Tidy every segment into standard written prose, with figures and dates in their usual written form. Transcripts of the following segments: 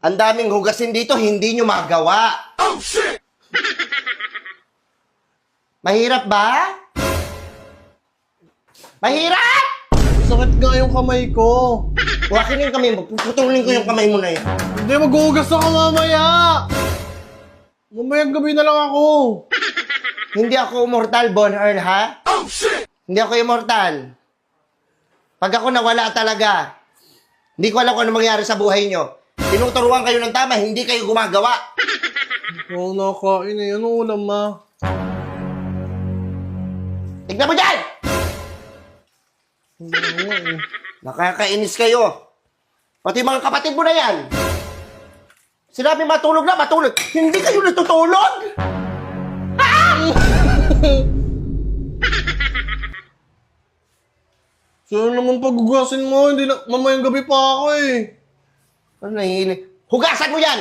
Ang daming hugasin dito, hindi nyo magawa. Oh, shit! Mahirap ba? Mahirap! Sakit nga yung kamay ko. Huwakin yung kamay mo. Putulin ko yung kamay mo na yun. Hindi, maghuhugas ako mamaya. Mamayang gabi na lang ako. Hindi ako immortal, Bon Earl, ha? Oh, shit! Hindi ako immortal. Pag ako nawala talaga, hindi ko alam kung ano mangyari sa buhay nyo. Tinuturuan kayo ng tama, hindi kayo gumagawa. Oo, nakain eh. Anong ulam, ma? Tignan mo dyan! Hindi nga eh. Nakakainis kayo. Pati mga kapatid mo na yan. Sinabi matulog na, matulog. Hindi kayo natutulog! Saan naman paghugasin mo? Hindi na, mamayang gabi pa ako eh. Ano nahihili? Hugasan mo yan!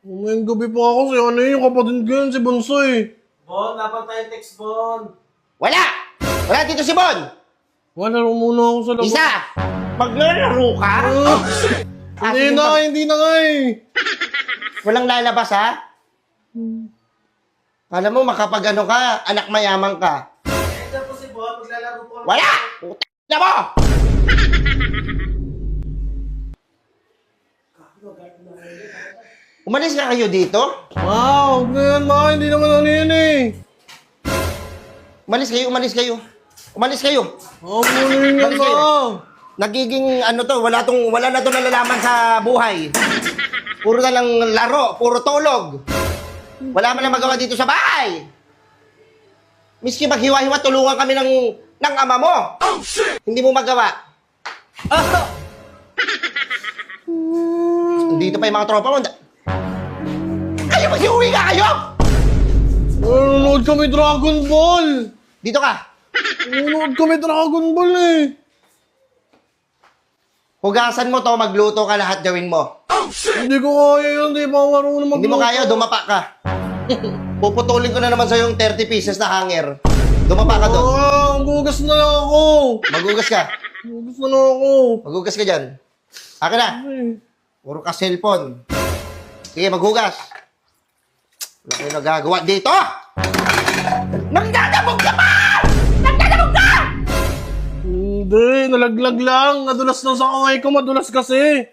Mamayang gabi pa ako. Si ano yun, yung kapatid ko yun, si Bonsoy. Bon, dapat tayo text, Bon. Wala! Wala dito si Bon! Wala, muna ako sa labas. Isa! Maglalaro ka? Hindi na, hindi na nga eh. Walang lalabas, ha? Alam mo, makapag ano ka, anak mayaman ka. Ito po si Bon, maglalaro po. Wala! Puta na mo! Umalis na kayo dito? Wow, huwag na yan, ma. Hindi naman ano yun eh. Umalis kayo, umalis kayo. Umalis kayo. Oo, muna yun yan, Bakit kayo? ma. Nagiging ano to, wala na to nalalaman sa buhay. Puro na lang laro, puro tulog. Wala man lang magawa dito sa bahay. Miski maghiwa-hiwa, tulungan kami ng ama mo. Oh, shit! Hindi mo magawa. Dito pa yung mga tropa mo. Kayo, mag-iuwi ka kayo! Nanonood kami Dragon Ball. Dito ka. Nanonood kami Dragon Ball eh. Hugasan mo to, magluto ka, lahat gawin mo. Hindi ko kaya yun, hindi pa marunong magluto. Hindi mo kaya, dumapa ka. Puputulin ko na naman sa yung 30 pieces na hanger. Dumapa ka doon. Maghugas na lang ako. Magugas ka. Maghugas na lang ako. Magugas ka dyan. Akin na. Ay. Puro ka cellphone. Sige, maghugas. Wala kayo nagagawa dito. Nagdadabog ka pa! Nagdadabog ka! Hindi, nalaglag lang. Nadulas lang sa kamay ko, madulas kasi.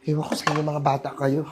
Ewan ko sa mga bata kayo.